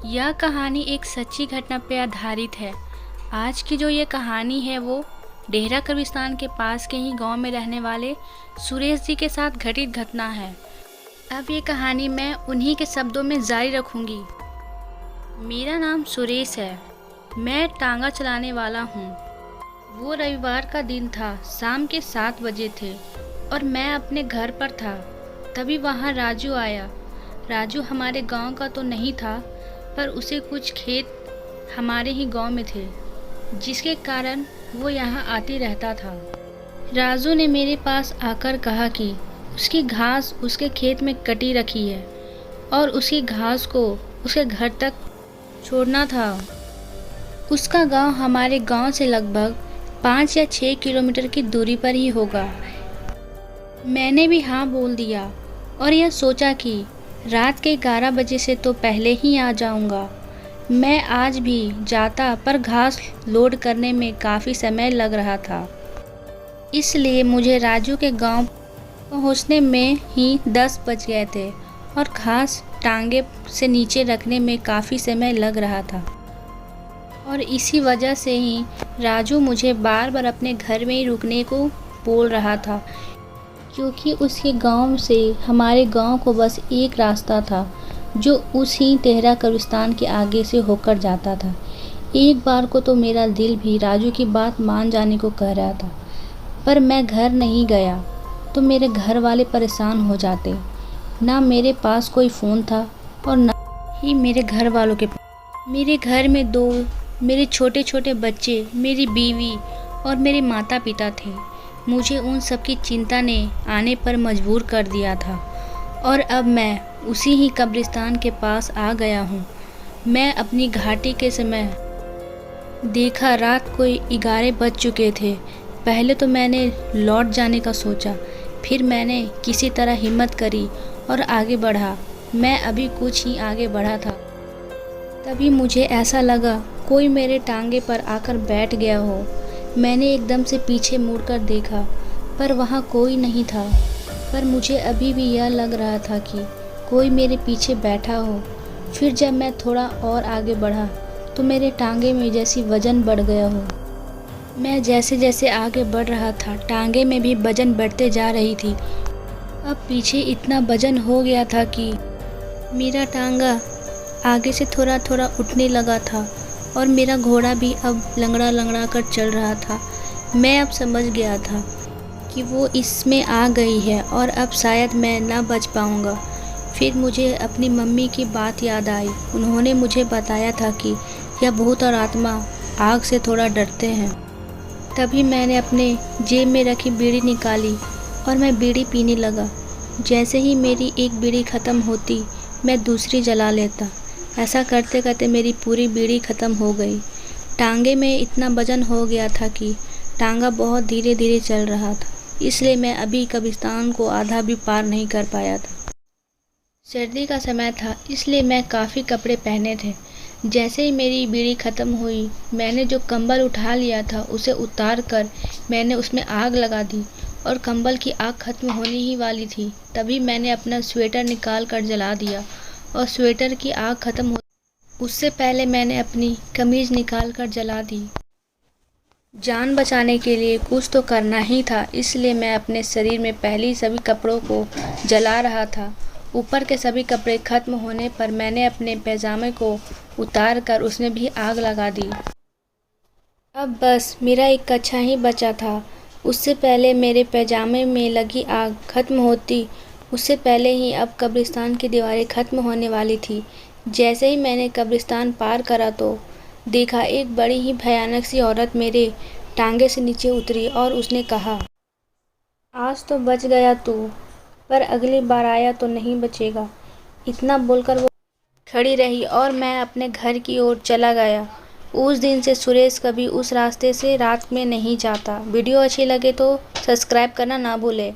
यह कहानी एक सच्ची घटना पर आधारित है। आज की जो ये कहानी है वो डेहरा कब्रिस्तान के पास के ही गांव में रहने वाले सुरेश जी के साथ घटित घटना है। अब ये कहानी मैं उन्हीं के शब्दों में जारी रखूंगी। मेरा नाम सुरेश है। मैं टांगा चलाने वाला हूँ। वो रविवार का दिन था। शाम के 7 बजे थे और मैं अपने घर पर था। तभी वहाँ राजू आया। राजू हमारे गांव का तो नहीं था, पर उसे कुछ खेत हमारे ही गांव में थे, जिसके कारण वो यहाँ आती रहता था। राजू ने मेरे पास आकर कहा कि उसकी घास उसके खेत में कटी रखी है और उसकी घास को उसके घर तक छोड़ना था। उसका गांव हमारे गांव से लगभग 5 या 6 किलोमीटर की दूरी पर ही होगा। मैंने भी हाँ बोल दिया और यह सोचा कि रात के 11 बजे से तो पहले ही आ जाऊंगा। मैं आज भी जाता, पर घास लोड करने में काफ़ी समय लग रहा था, इसलिए मुझे राजू के गांव पहुंचने में ही 10 बज गए थे और घास टांगे से नीचे रखने में काफ़ी समय लग रहा था। और इसी वजह से ही राजू मुझे बार बार अपने घर में ही रुकने को बोल रहा था, क्योंकि उसके गांव से हमारे गांव को बस एक रास्ता था, जो उसी डेहरा कब्रिस्तान के आगे से होकर जाता था। एक बार को तो मेरा दिल भी राजू की बात मान जाने को कह रहा था, पर मैं घर नहीं गया तो मेरे घर वाले परेशान हो जाते। ना मेरे पास कोई फ़ोन था और ना ही मेरे घर वालों के पास। मेरे घर में 2 मेरे छोटे छोटे बच्चे, मेरी बीवी और मेरे माता पिता थे। मुझे उन सब की चिंता ने आने पर मजबूर कर दिया था और अब मैं उसी ही कब्रिस्तान के पास आ गया हूँ। मैं अपनी घाटी के समय देखा रात को 11 बज चुके थे। पहले तो मैंने लौट जाने का सोचा, फिर मैंने किसी तरह हिम्मत करी और आगे बढ़ा। मैं अभी कुछ ही आगे बढ़ा था, तभी मुझे ऐसा लगा कोई मेरे टांगे पर आकर बैठ गया हो। मैंने एकदम से पीछे मुड़कर देखा, पर वहाँ कोई नहीं था, पर मुझे अभी भी यह लग रहा था कि कोई मेरे पीछे बैठा हो। फिर जब मैं थोड़ा और आगे बढ़ा तो मेरे टांगे में जैसी वज़न बढ़ गया हो। मैं जैसे जैसे आगे बढ़ रहा था, टांगे में भी वज़न बढ़ते जा रही थी। अब पीछे इतना वज़न हो गया था कि मेरा टांगा आगे से थोड़ा थोड़ा उठने लगा था और मेरा घोड़ा भी अब लंगड़ा लंगड़ा कर चल रहा था। मैं अब समझ गया था कि वो इसमें आ गई है और अब शायद मैं ना बच पाऊँगा। फिर मुझे अपनी मम्मी की बात याद आई। उन्होंने मुझे बताया था कि यह भूत और आत्मा आग से थोड़ा डरते हैं। तभी मैंने अपने जेब में रखी बीड़ी निकाली और मैं बीड़ी पीने लगा। जैसे ही मेरी एक बीड़ी ख़त्म होती, मैं दूसरी जला लेता। ऐसा करते करते मेरी पूरी बीड़ी ख़त्म हो गई। टांगे में इतना वज़न हो गया था कि टांगा बहुत धीरे धीरे चल रहा था, इसलिए मैं अभी कब्रिस्तान को आधा भी पार नहीं कर पाया था। सर्दी का समय था, इसलिए मैं काफ़ी कपड़े पहने थे। जैसे ही मेरी बीड़ी ख़त्म हुई, मैंने जो कंबल उठा लिया था उसे उतार कर मैंने उसमें आग लगा दी और कंबल की आग ख़त्म होने ही वाली थी। तभी मैंने अपना स्वेटर निकाल कर जला दिया और स्वेटर की आग ख़त्म हो उससे पहले मैंने अपनी कमीज़ निकाल कर जला दी। जान बचाने के लिए कुछ तो करना ही था, इसलिए मैं अपने शरीर में पहले सभी कपड़ों को जला रहा था। ऊपर के सभी कपड़े ख़त्म होने पर मैंने अपने पैजामे को उतार कर उसमें भी आग लगा दी। अब बस मेरा एक कच्छा ही बचा था। उससे पहले मेरे पैजामे में लगी आग ख़त्म होती, उससे पहले ही अब कब्रिस्तान की दीवारें ख़त्म होने वाली थी। जैसे ही मैंने कब्रिस्तान पार करा तो देखा एक बड़ी ही भयानक सी औरत मेरे टांगे से नीचे उतरी और उसने कहा, आज तो बच गया तू, पर अगली बार आया तो नहीं बचेगा। इतना बोलकर वो खड़ी रही और मैं अपने घर की ओर चला गया। उस दिन से सुरेश कभी उस रास्ते से रात में नहीं जाता। वीडियो अच्छी लगे तो सब्सक्राइब करना ना भूले।